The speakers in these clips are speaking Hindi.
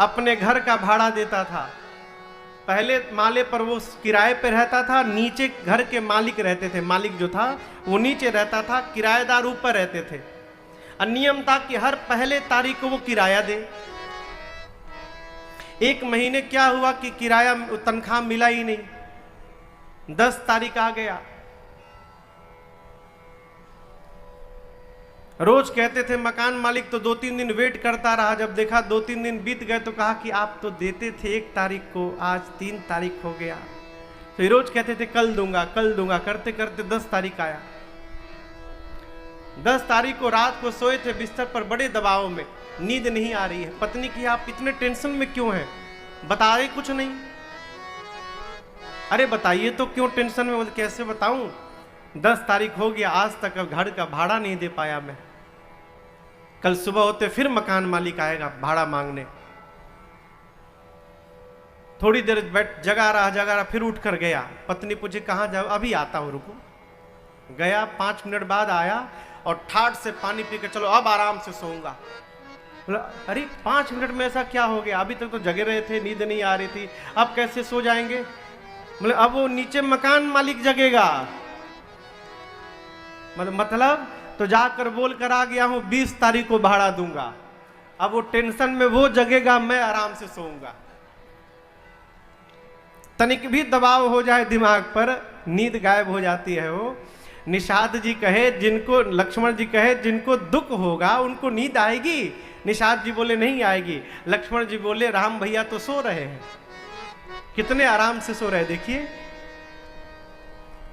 अपने घर का भाड़ा देता था। पहले माले पर वो किराए पे रहता था, नीचे घर के मालिक रहते थे, मालिक जो था वो नीचे रहता था, किराएदार ऊपर रहते थे। और नियम था कि हर पहले तारीख को वो किराया दे। एक महीने क्या हुआ कि किराया तनख्वाह मिला ही नहीं। 10 तारीख आ गया। रोज कहते थे मकान मालिक, तो 2-3 दिन वेट करता रहा। जब देखा 2-3 दिन बीत गए तो कहा कि आप तो देते थे 1 तारीख को, आज 3 तारीख हो गया। तो रोज कहते थे कल दूंगा कल दूंगा, करते करते 10 तारीख आया। 10 तारीख को रात को सोए थे बिस्तर पर बड़े दबाव में, नींद नहीं आ रही है। पत्नी की आप इतने टेंशन में क्यों हैं, बताए कुछ नहीं। अरे बताइए तो क्यों टेंशन में, कैसे बताऊं। 10 तारीख हो गया, आज तक अब घर का भाड़ा नहीं दे पाया मैं। कल सुबह होते फिर मकान मालिक आएगा भाड़ा मांगने। थोड़ी देर जगा रहा, फिर उठ कर गया। पत्नी पूछे कहाँ जाओ, अभी आता हूं रुको। गया, 5 मिनट बाद आया और ठाट से पानी पी के, चलो अब आराम से सोऊंगा। बोला अरे 5 मिनट में ऐसा क्या हो गया, अभी तक तो जगे रहे थे, नींद नहीं आ रही थी, अब कैसे सो जाएंगे। बोले अब वो नीचे मकान मालिक जगेगा। मतलब तो जाकर बोल कर आ गया हूं 20 तारीख को भाड़ा दूंगा। अब वो टेंशन में वो जगेगा, मैं आराम से सोऊंगा। तनिक भी दबाव हो जाए दिमाग पर, नींद गायब हो जाती है। वो निषाद जी कहे जिनको, लक्ष्मण जी कहे जिनको दुख होगा उनको नींद आएगी। निषाद जी बोले नहीं आएगी। लक्ष्मण जी बोले राम भैया तो सो रहे हैं, कितने आराम से सो रहे देखिए।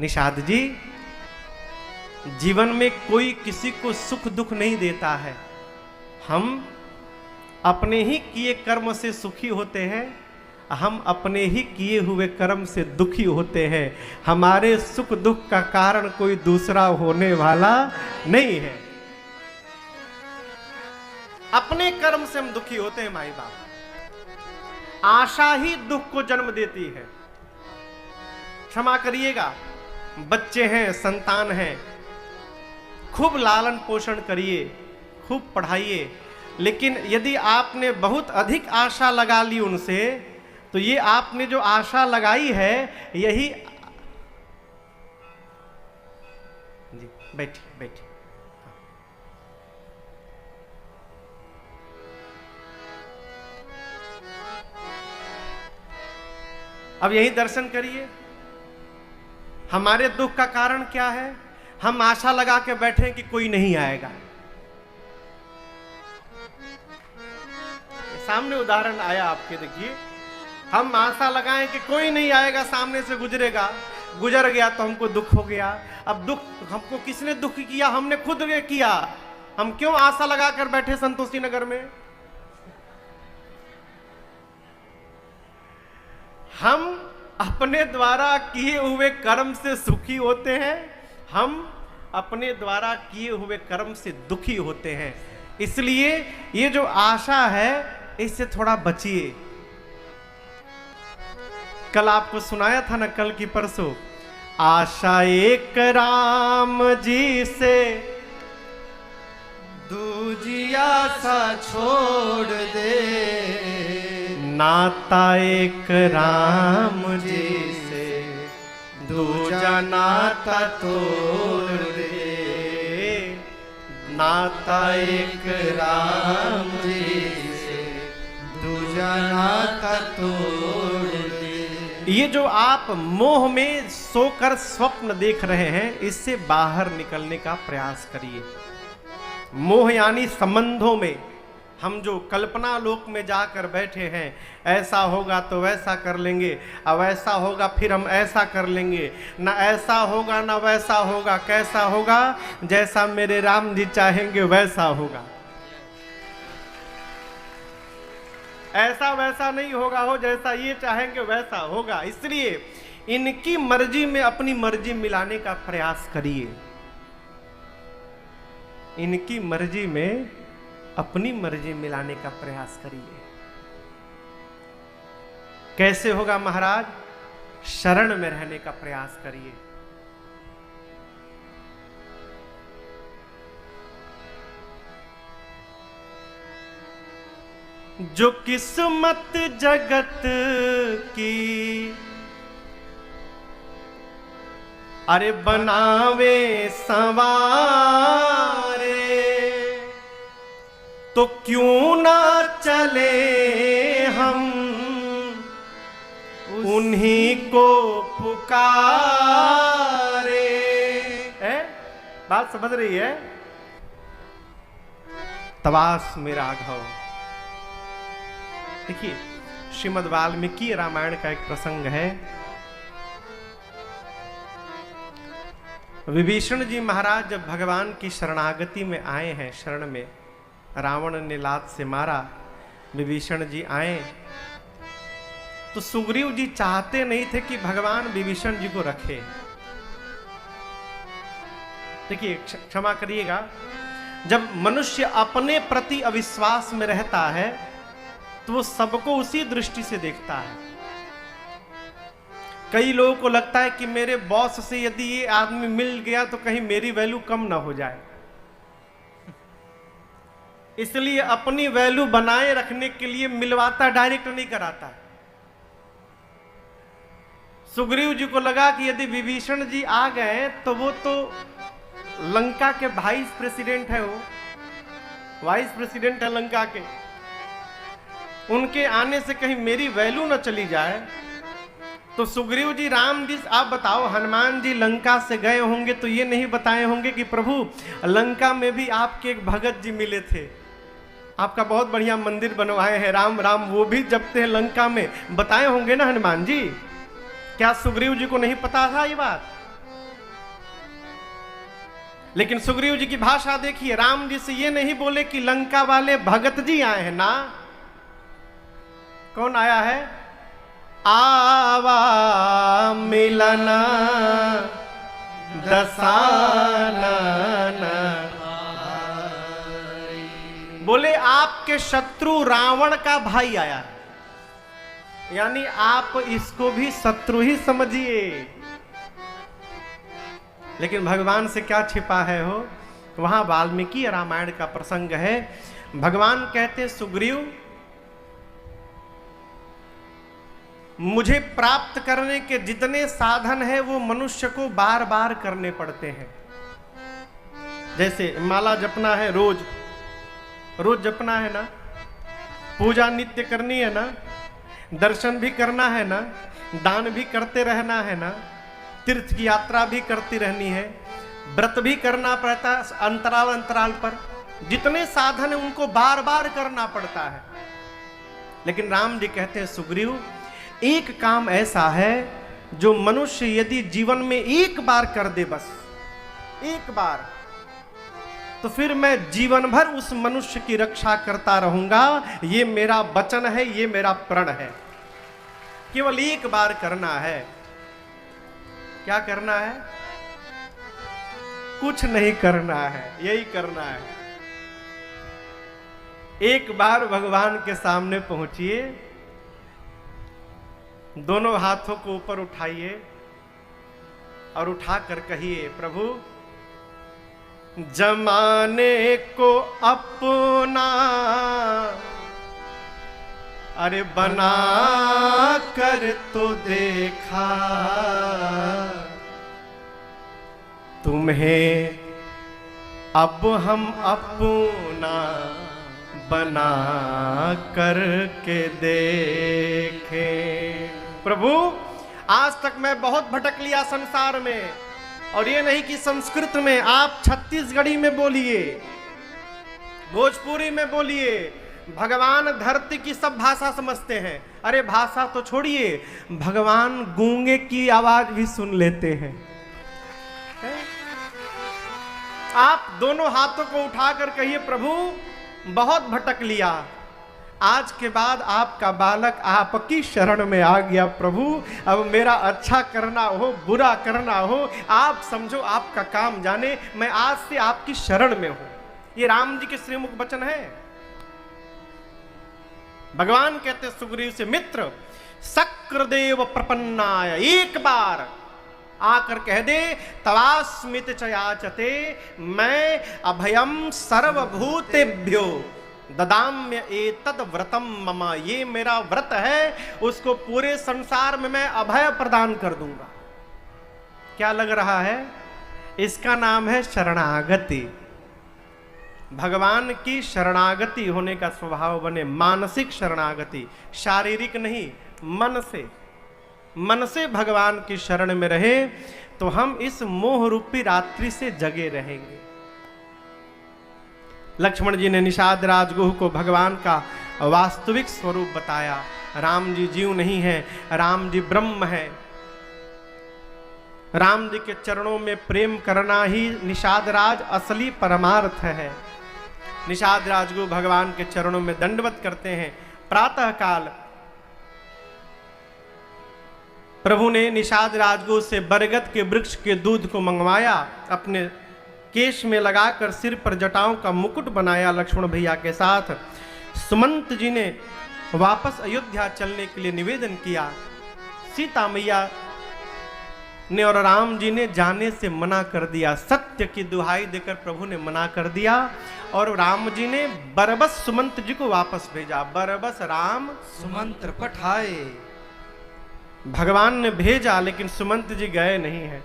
निषाद जी, जीवन में कोई किसी को सुख दुख नहीं देता है, हम अपने ही किए कर्म से सुखी होते हैं, हम अपने ही किए हुए कर्म से दुखी होते हैं। हमारे सुख दुख का कारण कोई दूसरा होने वाला नहीं है। अपने कर्म से हम दुखी होते हैं माई बाप। आशा ही दुख को जन्म देती है। क्षमा करिएगा, बच्चे हैं, संतान हैं, खूब लालन पोषण करिए, खूब पढ़ाइए, लेकिन यदि आपने बहुत अधिक आशा लगा ली उनसे, तो ये आपने जो आशा लगाई है यही। जी बैठिए बैठिए। अब यही दर्शन करिए, हमारे दुख का कारण क्या है। हम आशा लगा के बैठे कि कोई नहीं आएगा। सामने उदाहरण आया आपके, देखिए, हम आशा लगाएं कि कोई नहीं आएगा, सामने से गुजरेगा, गुजर गया तो हमको दुख हो गया। अब दुख हमको किसने दुख किया, हमने खुद किया। हम क्यों आशा लगा कर बैठे संतोषी नगर में। हम अपने द्वारा किए हुए कर्म से सुखी होते हैं, हम अपने द्वारा किए हुए कर्म से दुखी होते हैं। इसलिए ये जो आशा है इससे थोड़ा बचिए। कल आपको सुनाया था ना, कल की परसों, आशा एक राम जी से दूजी आशा छोड़ दे, नाता एक राम जी से दूजा नाता तोड़ दे, नाता एक राम जी से दूजा नाता तोड़ दे। ये जो आप मोह में सोकर स्वप्न देख रहे हैं, इससे बाहर निकलने का प्रयास करिए। मोह यानी संबंधों में हम जो कल्पना लोक में जाकर बैठे हैं, ऐसा होगा तो वैसा कर लेंगे, अब ऐसा होगा फिर हम ऐसा कर लेंगे, ना ऐसा होगा ना वैसा होगा, कैसा होगा, जैसा मेरे राम जी चाहेंगे वैसा होगा। ऐसा वैसा नहीं होगा, हो जैसा ये चाहेंगे वैसा होगा। इसलिए इनकी मर्जी में अपनी मर्जी मिलाने का प्रयास करिए। इनकी मर्जी में अपनी मर्जी मिलाने का प्रयास करिए। कैसे होगा महाराज? शरण में रहने का प्रयास करिए। जो किस्मत जगत की अरे बनावे संवारे, तो क्यों ना चले हम उन्हीं को पुकारे। है बात समझ रही है? तवास में राघव। देखिए श्रीमद् वाल्मीकि रामायण का एक प्रसंग है। विभीषण जी महाराज जब भगवान की शरणागति में आए हैं, शरण में, रावण ने लात से मारा, विभीषण जी आए तो सुग्रीव जी चाहते नहीं थे कि भगवान विभीषण जी को रखे। देखिए क्षमा करिएगा, जब मनुष्य अपने प्रति अविश्वास में रहता है तो वो सबको उसी दृष्टि से देखता है। कई लोगों को लगता है कि मेरे बॉस से यदि ये आदमी मिल गया तो कहीं मेरी वैल्यू कम ना हो जाए, इसलिए अपनी वैल्यू बनाए रखने के लिए मिलवाता, डायरेक्ट नहीं कराता। सुग्रीव जी को लगा कि यदि विभीषण जी आ गए तो वो तो लंका के वाइस प्रेसिडेंट है, वो वाइस प्रेसिडेंट है लंका के, उनके आने से कहीं मेरी वैल्यू न चली जाए। तो सुग्रीव जी, राम जी आप बताओ, हनुमान जी लंका से गए होंगे तो ये नहीं बताए होंगे कि प्रभु लंका में भी आपके एक भगत जी मिले थे, आपका बहुत बढ़िया मंदिर बनवाए हैं, राम राम वो भी जपते हैं लंका में, बताए होंगे ना हनुमान जी। क्या सुग्रीव जी को नहीं पता था ये बात? लेकिन सुग्रीव जी की भाषा देखिए, राम जी से ये नहीं बोले कि लंका वाले भगत जी आए हैं ना। कौन आया है? आवा मिलना दसानन, बोले आपके शत्रु रावण का भाई आया है, यानी आप इसको भी शत्रु ही समझिए। लेकिन भगवान से क्या छिपा है हो? वहां वाल्मीकि रामायण का प्रसंग है। भगवान कहते सुग्रीव, मुझे प्राप्त करने के जितने साधन हैं वो मनुष्य को बार बार करने पड़ते हैं। जैसे माला जपना है, रोज रोज जपना है ना, पूजा नित्य करनी है ना, दर्शन भी करना है ना, दान भी करते रहना है ना, तीर्थ की यात्रा भी करती रहनी है, व्रत भी करना पड़ता है अंतराल अंतराल पर, जितने साधन है उनको बार बार करना पड़ता है। लेकिन राम जी कहते हैं सुग्रीव, एक काम ऐसा है जो मनुष्य यदि जीवन में एक बार कर दे, बस एक बार, तो फिर मैं जीवन भर उस मनुष्य की रक्षा करता रहूंगा। ये मेरा वचन है, ये मेरा प्रण है। केवल एक बार करना है। क्या करना है? कुछ नहीं करना है, यही करना है। एक बार भगवान के सामने पहुंचिए, दोनों हाथों को ऊपर उठाइए और उठाकर कहिए, प्रभु जमाने को अपना अरे बना कर तो देखा, तुम्हें अब हम अपना बना करके देखें। प्रभु आज तक मैं बहुत भटक लिया संसार में, और ये नहीं कि संस्कृत में, आप छत्तीसगढ़ी में बोलिए, भोजपुरी में बोलिए, भगवान धरती की सब भाषा समझते हैं। अरे भाषा तो छोड़िए, भगवान गूंगे की आवाज भी सुन लेते हैं। आप दोनों हाथों को उठाकर कहिए, प्रभु बहुत भटक लिया, आज के बाद आपका बालक आपकी शरण में आ गया। प्रभु अब मेरा अच्छा करना हो, बुरा करना हो, आप समझो, आपका काम जाने, मैं आज से आपकी शरण में हूं। ये राम जी के श्रीमुख वचन है। भगवान कहते सुग्रीव से, मित्र शक्रदेव प्रपन्नाय, एक बार आकर कह दे, तवास्मित च याचते, मैं अभयम सर्वभूतेभ्यो ददाम्य एतद व्रतम मम, ये मेरा व्रत है, उसको पूरे संसार में मैं अभय प्रदान कर दूंगा। क्या लग रहा है? इसका नाम है शरणागति। भगवान की शरणागति होने का स्वभाव बने, मानसिक शरणागति, शारीरिक नहीं, मन से भगवान की शरण में रहे तो हम इस मोह रूपी रात्रि से जगे रहेंगे। लक्ष्मण जी ने निषाद राजगुह को भगवान का वास्तविक स्वरूप बताया। राम जी जीव नहीं है, राम जी ब्रह्म है। राम जी के चरणों में प्रेम करना ही निषाद राज असली परमार्थ है। निषाद राजगुह भगवान के चरणों में दंडवत करते हैं। प्रातः काल प्रभु ने निषाद राजगुह से बरगद के वृक्ष के दूध को मंगवाया, अपने केश में लगाकर सिर पर जटाओं का मुकुट बनाया लक्ष्मण भैया के साथ। सुमंत जी ने वापस अयोध्या चलने के लिए निवेदन किया। सीता मैया ने और राम जी ने जाने से मना कर दिया। सत्य की दुहाई देकर प्रभु ने मना कर दिया और राम जी ने बरबस सुमंत जी को वापस भेजा। बरबस राम सुमंत्र पठाए। भगवान ने भेजा लेकिन सुमंत जी गए नहीं हैं।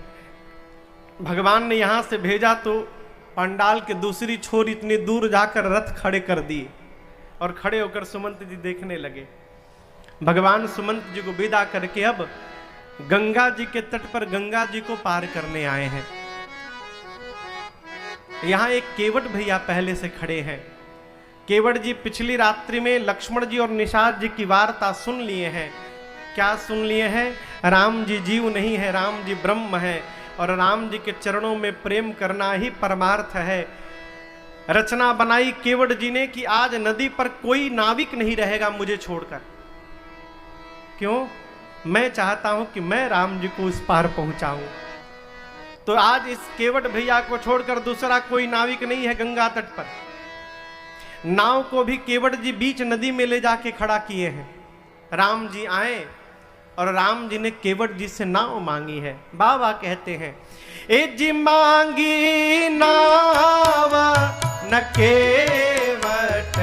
भगवान ने यहां से भेजा तो पंडाल के दूसरी छोर इतनी दूर जाकर रथ खड़े कर दिए और खड़े होकर सुमंत जी देखने लगे। भगवान सुमंत जी को विदा करके अब गंगा जी के तट पर गंगा जी को पार करने आए हैं। यहां एक केवट भैया पहले से खड़े हैं। केवट जी पिछली रात्रि में लक्ष्मण जी और निषाद जी की वार्ता सुन लिए हैं। क्या सुन लिए हैं? राम जी जीव नहीं है, राम जी ब्रह्म है और राम जी के चरणों में प्रेम करना ही परमार्थ है। रचना बनाई केवट जी ने कि आज नदी पर कोई नाविक नहीं रहेगा मुझे छोड़कर। क्यों? मैं चाहता हूं कि मैं राम जी को उस पार पहुंचाऊं। तो आज इस केवट भैया को छोड़कर दूसरा कोई नाविक नहीं है गंगा तट पर। नाव को भी केवट जी बीच नदी में ले जाके खड़ा किए हैं। राम जी आए और राम जी ने केवट जी से नाव मांगी है। बाबा कहते हैं, ए जी मांगी नाव न केवट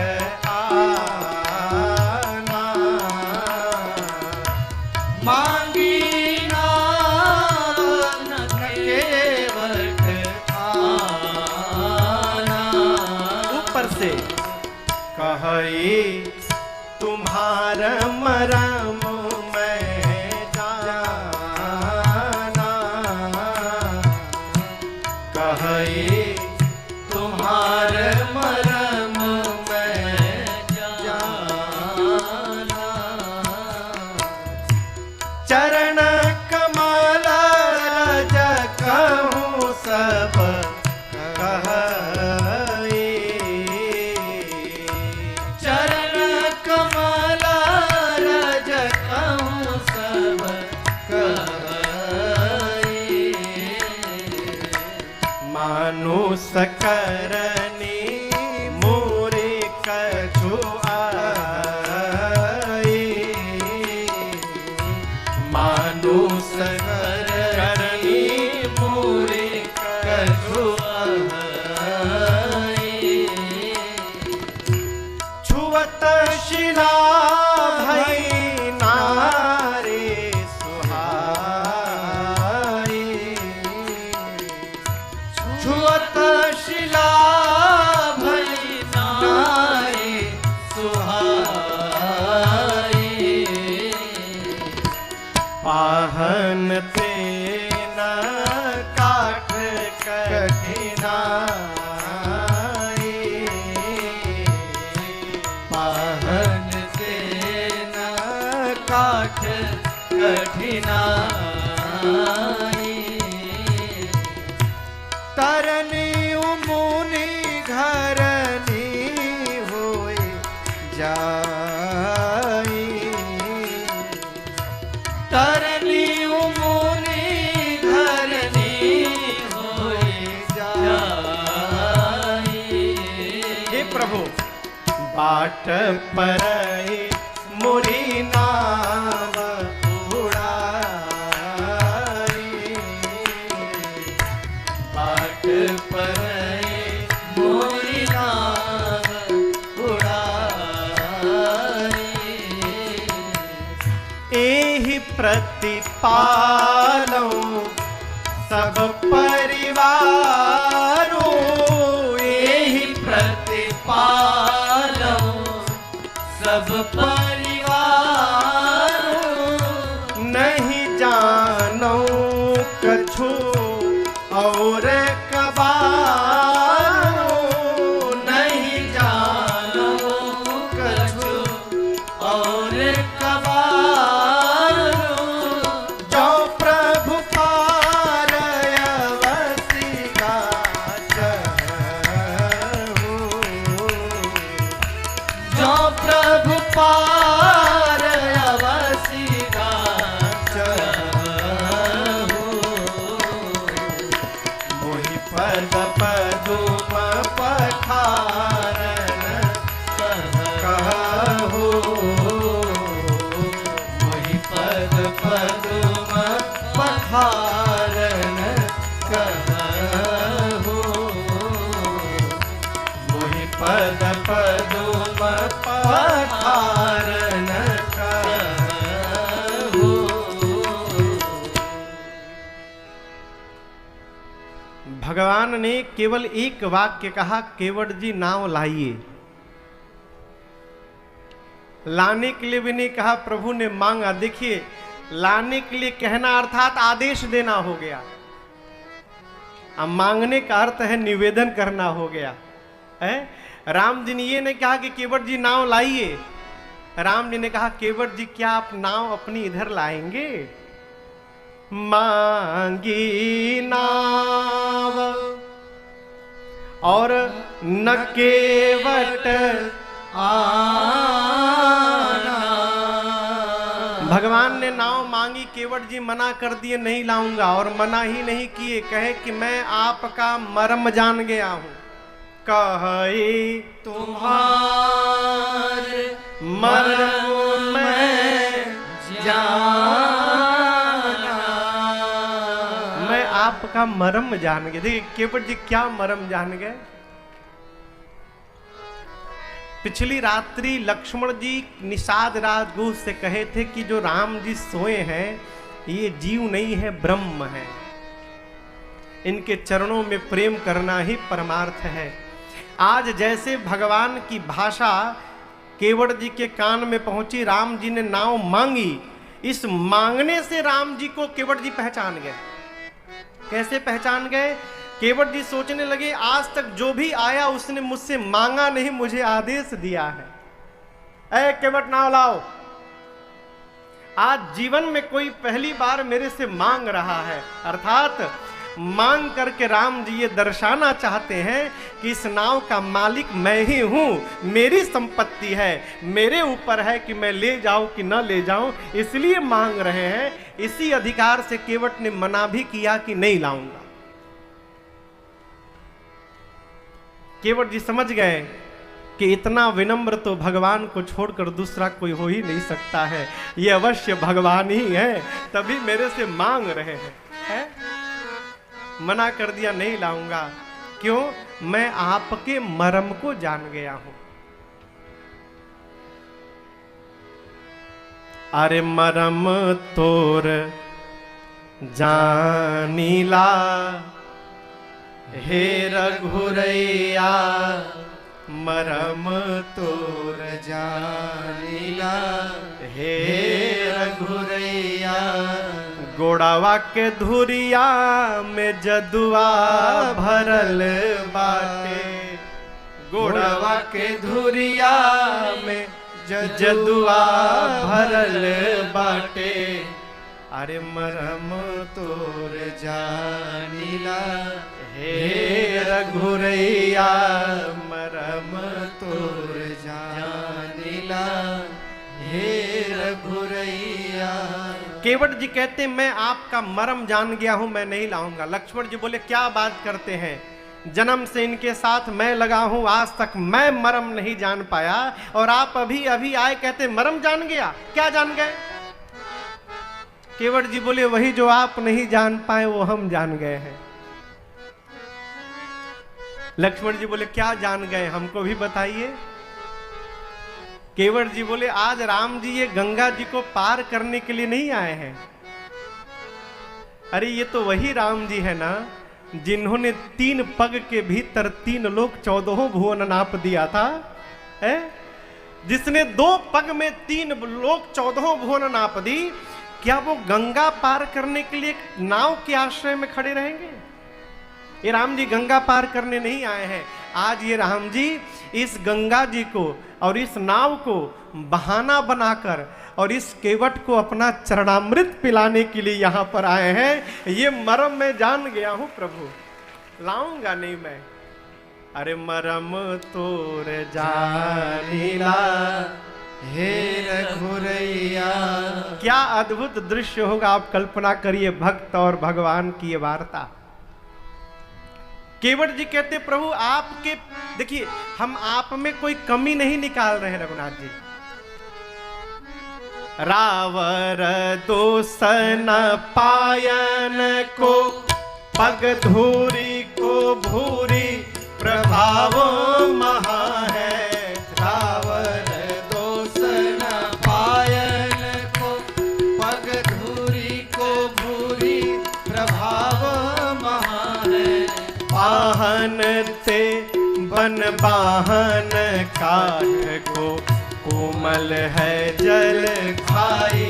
आना, मांगी नाव न केवट आना। ऊपर से कहे तुम्हारा मरम सकरनी मोरे कछु आई, मानुष करनी मोरे कछु आई। छुअत शिला भई नारे सुहाई, छुअत शिला भई नारे सुहाई। पाहन तेन काठ कठिनाई, पाहन तेन काठ कठिनाई। तरनी मुनि घरनी होए जाई, तरनी मुनि घरनी होए जाई। हे प्रभु बाट पर मुरी नाव उड़ाई, बाट पर मोरी नाव उड़ा। प्रतिपालूं सब परिवारों, यही प्रतिपालूं सब परिवारों। नहीं जानो कछु और कबारो, नहीं जानो कछु और कबारो। जो प्रभु पार अवसिका चहूँ, जो प्रभु पार अवसिका मोहि पद पदुम पखारन कहू, मोहि पद पदुम पखारन कहू। मोहि पद पदुम पखारन कहू। भगवान ने केवल एक वाक्य कहा, केवट जी नाव लाइए। लाने के लिए भी नहीं कहा, प्रभु ने मांगा। देखिए, लाने के लिए कहना अर्थात आदेश देना हो गया, अब मांगने का अर्थ है निवेदन करना हो गया है। राम जी ने ये नहीं कहा कि केवट जी नाव लाइए, राम जी ने कहा केवट जी क्या आप नाव अपनी इधर लाएंगे? मांगी नाव और न केवट आना। भगवान ने नाव मांगी, केवट जी मना कर दिए नहीं लाऊंगा, और मना ही नहीं किए, कहे कि मैं आपका मर्म जान गया हूं। कहे तुम्हारे मर्म मैं जाना। मैं आपका मर्म जान गया। देखिए केवट जी क्या मर्म जान गए। पिछली रात्रि लक्ष्मण जी निषाद राजगुह से कहे थे कि जो राम जी सोए हैं ये जीव नहीं है, ब्रह्म है, इनके चरणों में प्रेम करना ही परमार्थ है। आज जैसे भगवान की भाषा केवट जी के कान में पहुंची, राम जी ने नाव मांगी, इस मांगने से राम जी को केवट जी पहचान गए। कैसे पहचान गए? केवट जी सोचने लगे आज तक जो भी आया उसने मुझसे मांगा नहीं, मुझे आदेश दिया है। ऐ केवट नाव लाओ। आज जीवन में कोई पहली बार मेरे से मांग रहा है, अर्थात मांग करके राम जी ये दर्शाना चाहते हैं कि इस नाव का मालिक मैं ही हूं, मेरी संपत्ति है, मेरे ऊपर है कि मैं ले जाऊं कि न ले जाऊं, इसलिए मांग रहे हैं। इसी अधिकार से केवट ने मना भी किया कि नहीं लाऊंगा। केवट जी समझ गए कि इतना विनम्र तो भगवान को छोड़कर दूसरा कोई हो ही नहीं सकता है, ये अवश्य भगवान ही है, तभी मेरे से मांग रहे हैं, है? मना कर दिया नहीं लाऊंगा। क्यों? मैं आपके मर्म को जान गया हूं। अरे मर्म तोर जानीला हे रघुरैया, मर्म तोर जानीला हे रघुरैया। गोड़ावा के धुरिया में जदुआ भरल बाटे, गोड़ावा के धुरिया में जदुआ भरल बाटे। अरे मरम तोर जानीला हे रघुरैया, मरम तोर जानीला हे रघुरैया। केवट जी कहते मैं आपका मर्म जान गया हूं, मैं नहीं लाऊंगा। लक्ष्मण जी बोले क्या बात करते हैं, जन्म से इनके साथ मैं लगा हूं, आज तक मैं मर्म नहीं जान पाया, और आप अभी अभी आए कहते मर्म जान गया। क्या जान गए? केवट जी बोले वही जो आप नहीं जान पाए वो हम जान गए हैं। लक्ष्मण जी बोले क्या जान गए, हमको भी बताइए। केवट जी बोले आज राम जी ये गंगा जी को पार करने के लिए नहीं आए हैं। अरे ये तो वही राम जी है ना जिन्होंने 3 पग के भीतर 3 लोक 14 भुवन नाप दिया था, है? जिसने 2 पग में 3 लोक 14 भुवन नाप दी, क्या वो गंगा पार करने के लिए नाव के आश्रय में खड़े रहेंगे? ये राम जी गंगा पार करने नहीं आए हैं। आज ये राम जी इस गंगा जी को और इस नाव को बहाना बनाकर और इस केवट को अपना चरणामृत पिलाने के लिए यहाँ पर आए हैं। ये मरम मैं जान गया हूँ प्रभु, लाऊंगा नहीं मैं। अरे मरम तोर जानीला हे रघुरैया। क्या अद्भुत दृश्य होगा, आप कल्पना करिए भक्त और भगवान की ये वार्ता। केवट जी कहते प्रभु आपके, देखिए हम आप में कोई कमी नहीं निकाल रहे रघुनाथ जी। रावर दोसन पायन को पग धूरी को भूरी प्रभाव महा है। रावर दोसन पायन को पग धूरी को भूरी प्रभाव महा है। वाहन से बन वाहन काठ को कोमल है जल खाई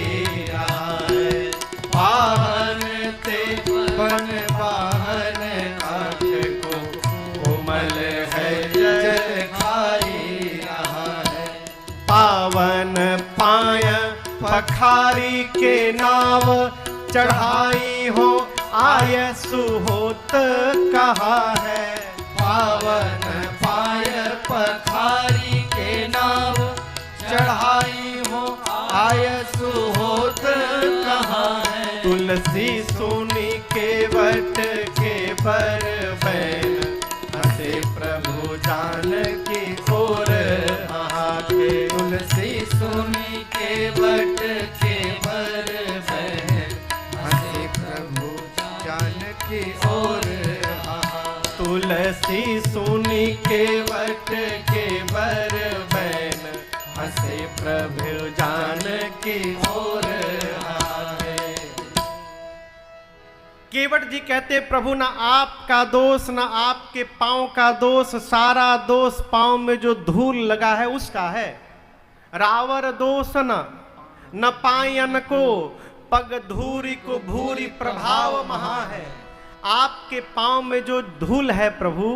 रहा है। वाहन ते बन वाहन काठ को कोमल है जल खाई रहा है। पावन पाय पखारी के नाव चढ़ाई हो आय सुहोत कहा है। पावन पाय पखारी के नाव चढ़ाई हो आय सुहोत कहा है। तुलसी सोनी केवट के बर बैन हसे प्रभु जानकी ओर हाथे। तुलसी सुनी केवट के बर बैन हसे प्रभु जानकी ओर हाथे। तुलसी सोनी केवट के बर बैन हसे प्रभु जानकी ओर हाथे। केवट जी कहते प्रभु ना आपका दोष ना आपके पांव का दोष, सारा दोष पांव में जो धूल लगा है उसका है। रावर दोष न पायन को पग धूरी को भूरी प्रभाव महा है। आपके पांव में जो धूल है प्रभु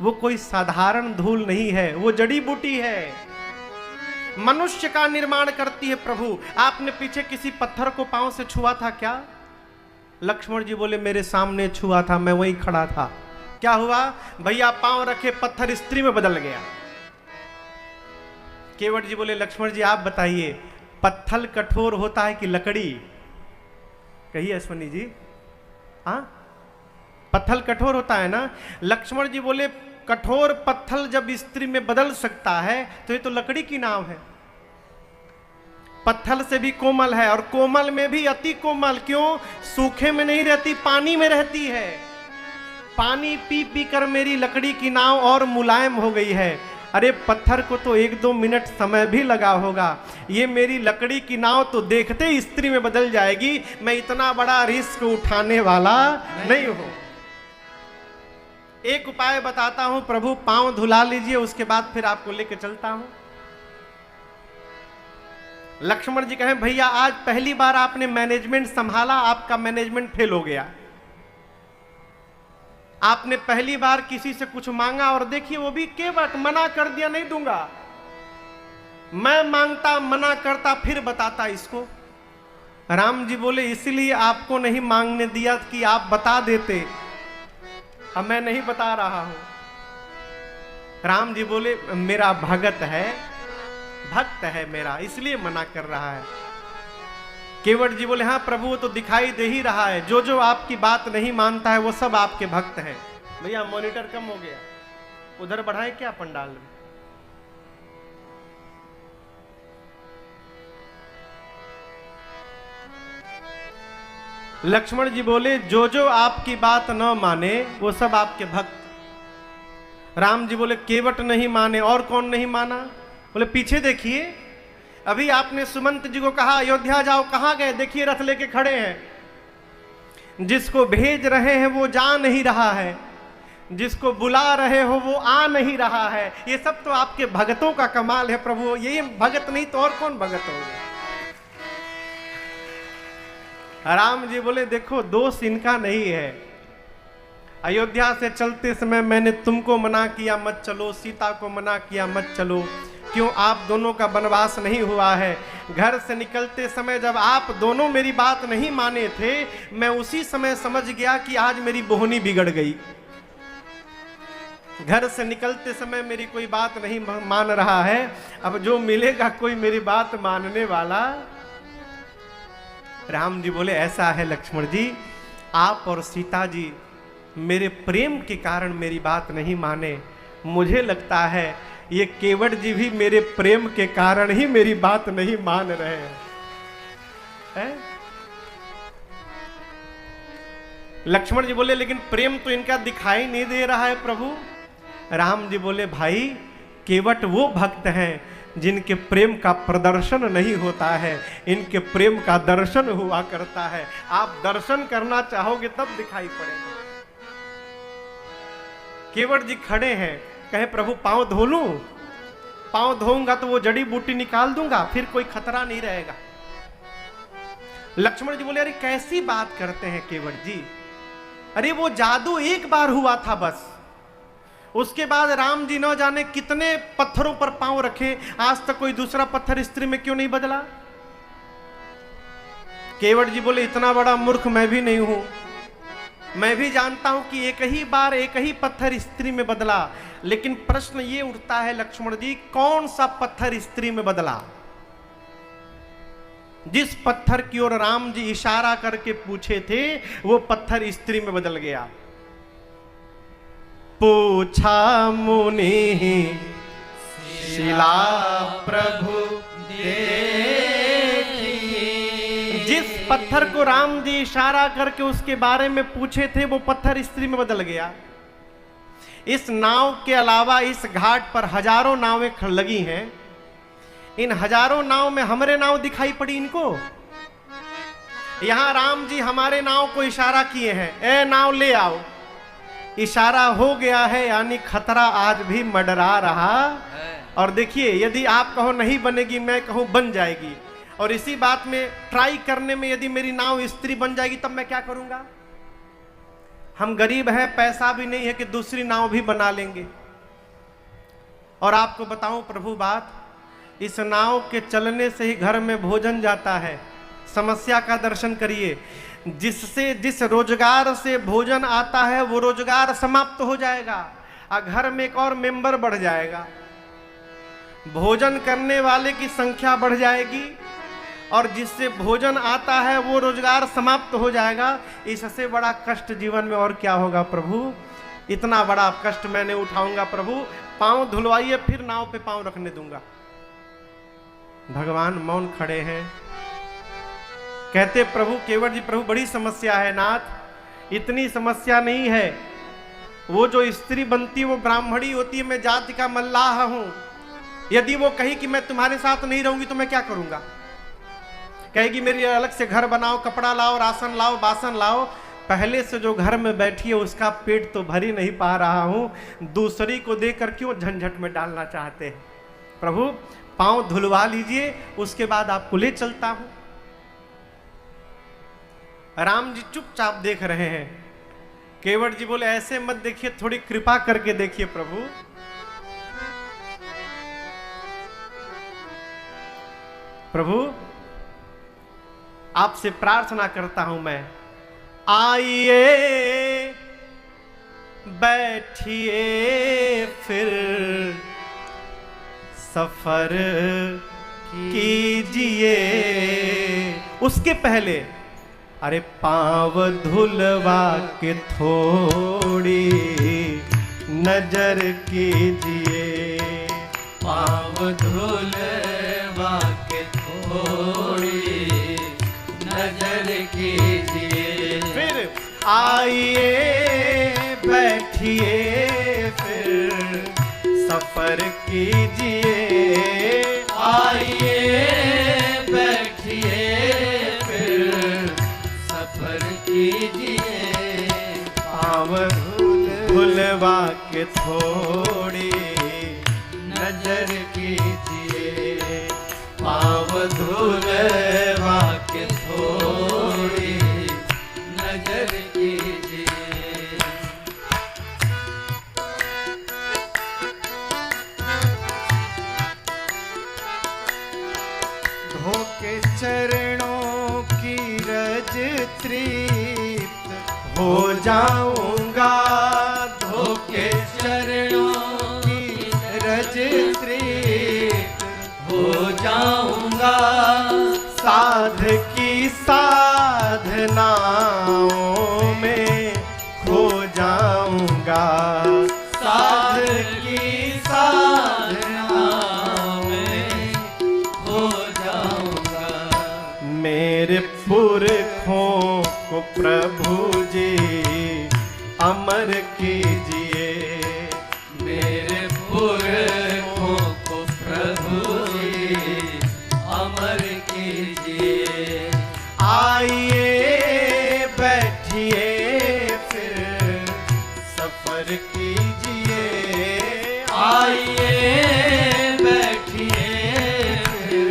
वो कोई साधारण धूल नहीं है, वो जड़ी बूटी है, मनुष्य का निर्माण करती है प्रभु। आपने पीछे किसी पत्थर को पांव से छुआ था क्या? लक्ष्मण जी बोले मेरे सामने छुआ था, मैं वहीं खड़ा था। क्या हुआ भैया? पांव रखे पत्थर स्त्री में बदल गया। केवट जी बोले लक्ष्मण जी आप बताइए पत्थर कठोर होता है कि लकड़ी? कहिए अश्वनी जी, हाँ पत्थर कठोर होता है ना। लक्ष्मण जी बोले कठोर पत्थर जब स्त्री में बदल सकता है तो ये तो लकड़ी की नाव है। पत्थर से भी कोमल है और कोमल में भी अति कोमल। क्यों? सूखे में नहीं रहती, पानी में रहती है। पानी पी पी कर मेरी लकड़ी की नाव और मुलायम हो गई है। अरे पत्थर को तो 1-2 मिनट समय भी लगा होगा, ये मेरी लकड़ी की नाव तो देखते ही स्त्री में बदल जाएगी। मैं इतना बड़ा रिस्क उठाने वाला नहीं हूं। एक उपाय बताता हूं प्रभु, पांव धुला लीजिए उसके बाद फिर आपको लेके चलता हूं। लक्ष्मण जी कहें भैया आज पहली बार आपने मैनेजमेंट संभाला, आपका मैनेजमेंट फेल हो गया। आपने पहली बार किसी से कुछ मांगा और देखिए वो भी केवट मना कर दिया, नहीं दूंगा। मैं मांगता, मना करता, फिर बताता इसको। राम जी बोले इसलिए आपको नहीं मांगने दिया कि आप बता देते, अब मैं नहीं बता रहा हूं। राम जी बोले मेरा भगत है, भक्त है मेरा, इसलिए मना कर रहा है। केवट जी बोले हाँ प्रभु वो तो दिखाई दे ही रहा है, जो जो आपकी बात नहीं मानता है वो सब आपके भक्त हैं। भैया मॉनिटर कम हो गया, उधर बढ़ाए क्या पंडाल में? लक्ष्मण जी बोले जो जो आपकी बात न माने वो सब आपके भक्त। राम जी बोले केवट नहीं माने, और कौन नहीं माना? बोले पीछे देखिए, अभी आपने सुमंत जी को कहा अयोध्या जाओ, कहाँ गए? देखिए रथ लेके खड़े हैं। जिसको भेज रहे हैं वो जा नहीं रहा है, जिसको बुला रहे हो वो आ नहीं रहा है। ये सब तो आपके भगतों का कमाल है प्रभु, ये भगत नहीं तो और कौन भगत होगा? राम जी बोले देखो दोष इनका नहीं है। अयोध्या से चलते समय मैंने तुमको मना किया मत चलो, सीता को मना किया मत चलो, क्यों? आप दोनों का वनवास नहीं हुआ है। घर से निकलते समय जब आप दोनों मेरी बात नहीं माने थे, मैं उसी समय समझ गया कि आज मेरी बोहनी बिगड़ गई। घर से निकलते समय मेरी कोई बात नहीं मान रहा है, अब जो मिलेगा कोई मेरी बात मानने वाला। राम जी बोले ऐसा है लक्ष्मण जी, आप और सीता जी मेरे प्रेम के कारण मेरी बात नहीं माने। मुझे लगता है ये केवट जी भी मेरे प्रेम के कारण ही मेरी बात नहीं मान रहे हैं। लक्ष्मण जी बोले लेकिन प्रेम तो इनका दिखाई नहीं दे रहा है प्रभु। राम जी बोले भाई केवट वो भक्त हैं जिनके प्रेम का प्रदर्शन नहीं होता है, इनके प्रेम का दर्शन हुआ करता है। आप दर्शन करना चाहोगे तब दिखाई पड़ेगा। केवट जी खड़े हैं, कहे प्रभु पांव धो लूं? पांव धोऊंगा तो वो जड़ी बूटी निकाल दूंगा, फिर कोई खतरा नहीं रहेगा। लक्ष्मण जी बोले अरे कैसी बात करते हैं केवट जी, अरे वो जादू एक बार हुआ था बस, उसके बाद राम जी न जाने कितने पत्थरों पर पांव रखे, आज तक कोई दूसरा पत्थर स्त्री में क्यों नहीं बदला? केवट जी बोले इतना बड़ा मूर्ख मैं भी नहीं हूं, मैं भी जानता हूं कि एक ही बार एक ही पत्थर स्त्री में बदला, लेकिन प्रश्न ये उठता है लक्ष्मण जी कौन सा पत्थर स्त्री में बदला? जिस पत्थर की ओर राम जी इशारा करके पूछे थे वो पत्थर स्त्री में बदल गया। पूछा मुनि शिला प्रभु देखी, जिस पत्थर को राम जी इशारा करके उसके बारे में पूछे थे वो पत्थर स्त्री में बदल गया। इस नाव के अलावा इस घाट पर हजारों नावें लगी हैं, इन हजारों नाव में हमारे नाव दिखाई पड़ी इनको। यहां राम जी हमारे नाव को इशारा किए हैं, ए नाव ले आओ, इशारा हो गया है, यानी खतरा आज भी मंडरा रहा। और देखिए यदि आप कहो नहीं बनेगी, मैं कहूं बन जाएगी, और इसी बात में ट्राई करने में यदि मेरी नाव स्त्री बन जाएगी तब मैं क्या करूंगा? हम गरीब हैं, पैसा भी नहीं है कि दूसरी नाव भी बना लेंगे। और आपको बताऊं प्रभु बात, इस नाव के चलने से ही घर में भोजन जाता है। समस्या का दर्शन करिए, जिससे जिस रोजगार से भोजन आता है वो रोजगार समाप्त हो जाएगा और घर में एक और मेंबर बढ़ जाएगा। भोजन करने वाले की संख्या बढ़ जाएगी और जिससे भोजन आता है वो रोजगार समाप्त हो जाएगा। इससे बड़ा कष्ट जीवन में और क्या होगा प्रभु? इतना बड़ा कष्ट मैंने उठाऊंगा प्रभु, पांव धुलवाइए फिर नाव पे पांव रखने दूंगा। भगवान मौन खड़े हैं, कहते प्रभु केवट जी प्रभु बड़ी समस्या है नाथ। इतनी समस्या नहीं है, वो जो स्त्री बनती है वो ब्राह्मणी होती है, मैं जाति का मल्लाह हूं। यदि वो कही कि मैं तुम्हारे साथ नहीं रहूंगी तो मैं क्या करूंगा? कहेगी मेरे लिए अलग से घर बनाओ, कपड़ा लाओ, राशन लाओ, बासन लाओ। पहले से जो घर में बैठी है उसका पेट तो भर ही नहीं पा रहा हूं, दूसरी को देकर क्यों झंझट में डालना चाहते हैं? प्रभु पांव धुलवा लीजिए, उसके बाद आपको ले चलता हूं। राम जी चुपचाप देख रहे हैं। केवट जी बोले ऐसे मत देखिए, थोड़ी कृपा करके देखिए प्रभु। प्रभु आपसे प्रार्थना करता हूं मैं, आइए बैठिए फिर सफर कीजिए। उसके पहले अरे पांव धुलवा के थोड़ी नजर कीजिए, पांव धुलवा के थोड़ी नजर कीजिए। फिर आइए बैठिए फिर सफर कीजिए। के थोड़ी नजर कीजिए, पाँव धूलवा के थोड़ी नजर कीजिए। धो के चरणों की रज तृप्त हो जाऊंगा, धो के चरणों की रज तृप्त हो जाऊंगा, साध की साधनाओं में खो जाऊंगा, साध की साधना में हो जाऊंगा। मेरे पुरखों को प्रभु जी अमर कीजिए, मेरे पुरखों को प्रभु जी अमर कीजिए। आइए बैठिए फिर सफर कीजिए, आइए बैठिए फिर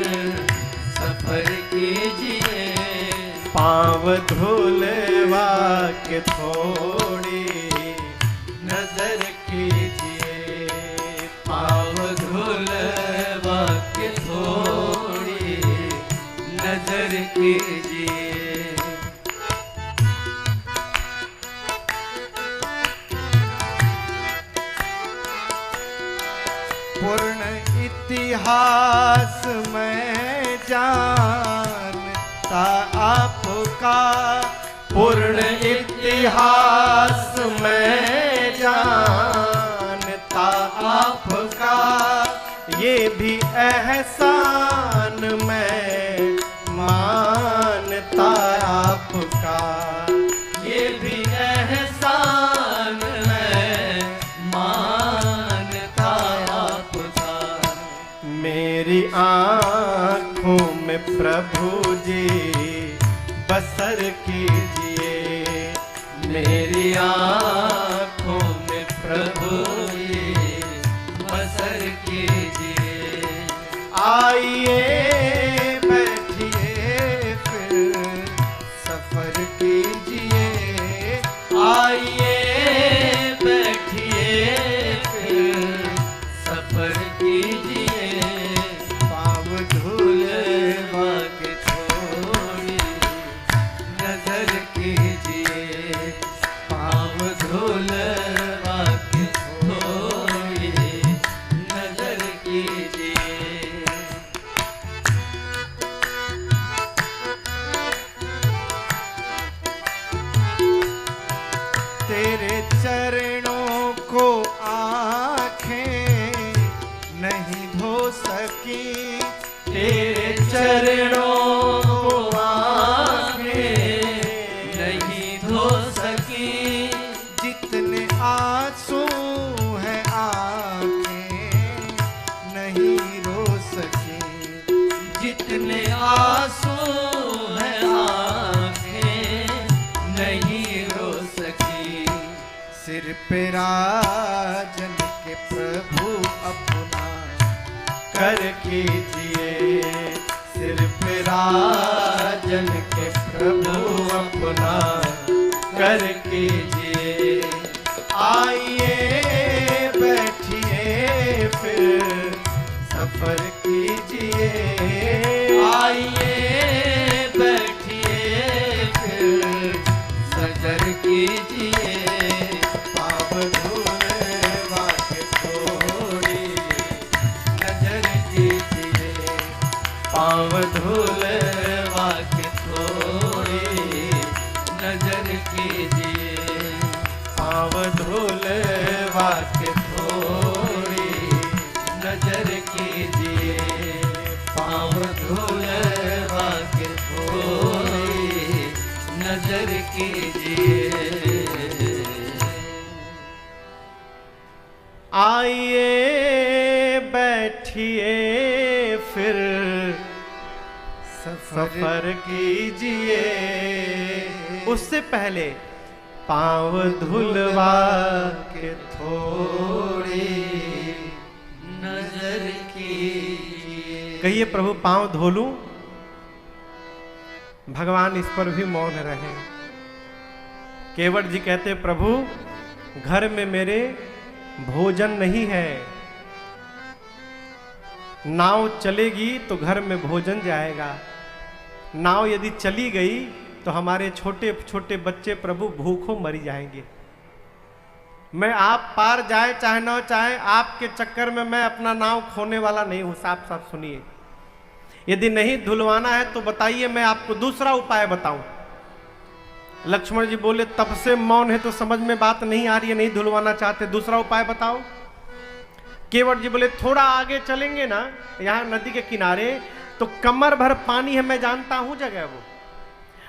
सफर कीजिए। पाँव धुलवा के थोड़ी नजर कीजिए, पाँव धुलवा के थोड़ी नजर कीजिए। पूर्ण इतिहास में जानता आपका, पूर्ण इतिहास में जानता आपका, ये भी एहसान मैं मानता आपका, ये भी एहसान है मानता आपका। मेरी आँखों में प्रभु जी बसर कीजिए, मेरी आँखों में प्रभु जी बसर कीजिए। आइए बैठिए फिर सफर कीजिए, आइए बैठिए फिर सफर कीजिए। पाँव धुलवा के थोड़ी नजर कीजिए, पाँव धुलवा के थोड़ी नजर कीजिए। तेरे चरणों को आँखें नहीं धो सकी, तेरे चरणों को आँखें नहीं धो सकी, जितने आंसू हैं आँखें नहीं रो सकी, जितने आंसू हैं आँखें नहीं रो सकी। सिर पे राजन के प्रभु अपना कर कीजिए, सिर पे राजन के प्रभु अपना कर कीजिए। आइए बैठिए फिर सफर कीजिए, आइए बैठिए फिर सफर कीजिए। पाँव धुलवा के थोड़ी नजर कीजिए, पाँव धुलवा के थोड़ी नजर कीजिए, पाँव धुलवा के थोड़ी नजर कीजिए, पाँव धुलवा के थोड़ी नजर कीजिए। आइए बैठिए फिर सफर कीजिए। उससे पहले पाँव धुलवा के थोड़ी नजर कीजिए। कहिए प्रभु पाँव धो लूं। भगवान इस पर भी मौन रहे। केवट जी कहते प्रभु घर में मेरे भोजन नहीं है, नाव चलेगी तो घर में भोजन जाएगा, नाव यदि चली गई तो हमारे छोटे छोटे बच्चे प्रभु भूखों मरी जाएंगे। मैं आप पार जाए चाहे ना चाहे, आपके चक्कर में मैं अपना नाव खोने वाला नहीं हूं। साफ साफ सुनिए, यदि नहीं धुलवाना है तो बताइए, मैं आपको दूसरा उपाय बताऊं। लक्ष्मण जी बोले तब से मौन है तो समझ में बात नहीं आ रही है, नहीं धुलवाना चाहते, दूसरा उपाय बताओ। केवट जी बोले थोड़ा आगे चलेंगे ना, यहाँ नदी के किनारे तो कमर भर पानी है, मैं जानता हूं जगह वो,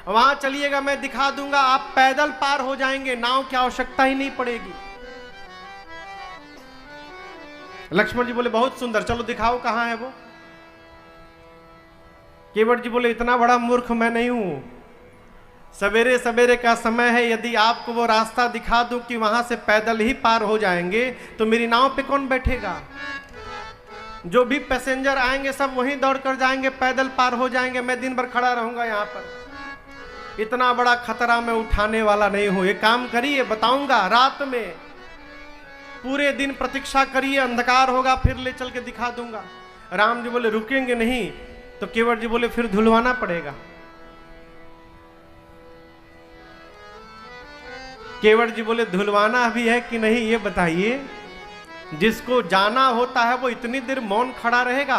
वहां चलिएगा, मैं दिखा दूंगा, आप पैदल पार हो जाएंगे, नाव की आवश्यकता ही नहीं पड़ेगी। लक्ष्मण जी बोले बहुत सुंदर, चलो दिखाओ कहां है वो। केवट जी बोले इतना बड़ा मूर्ख मैं नहीं हूं, सवेरे सवेरे का समय है, यदि आपको वो रास्ता दिखा दूं कि वहां से पैदल ही पार हो जाएंगे तो मेरी नाव पे कौन बैठेगा? जो भी पैसेंजर आएंगे सब वहीं दौड़ कर जाएंगे, पैदल पार हो जाएंगे, मैं दिन भर खड़ा रहूंगा यहाँ पर। इतना बड़ा खतरा मैं उठाने वाला नहीं हूं। एक काम करिए, बताऊंगा, रात में पूरे दिन प्रतीक्षा करिए, अंधकार होगा फिर ले चल के दिखा दूंगा। राम जी बोले रुकेंगे नहीं, तो केवट जी बोले फिर धुलवाना पड़ेगा। केवट जी बोले धुलवाना भी है कि नहीं ये बताइए। जिसको जाना होता है वो इतनी देर मौन खड़ा रहेगा,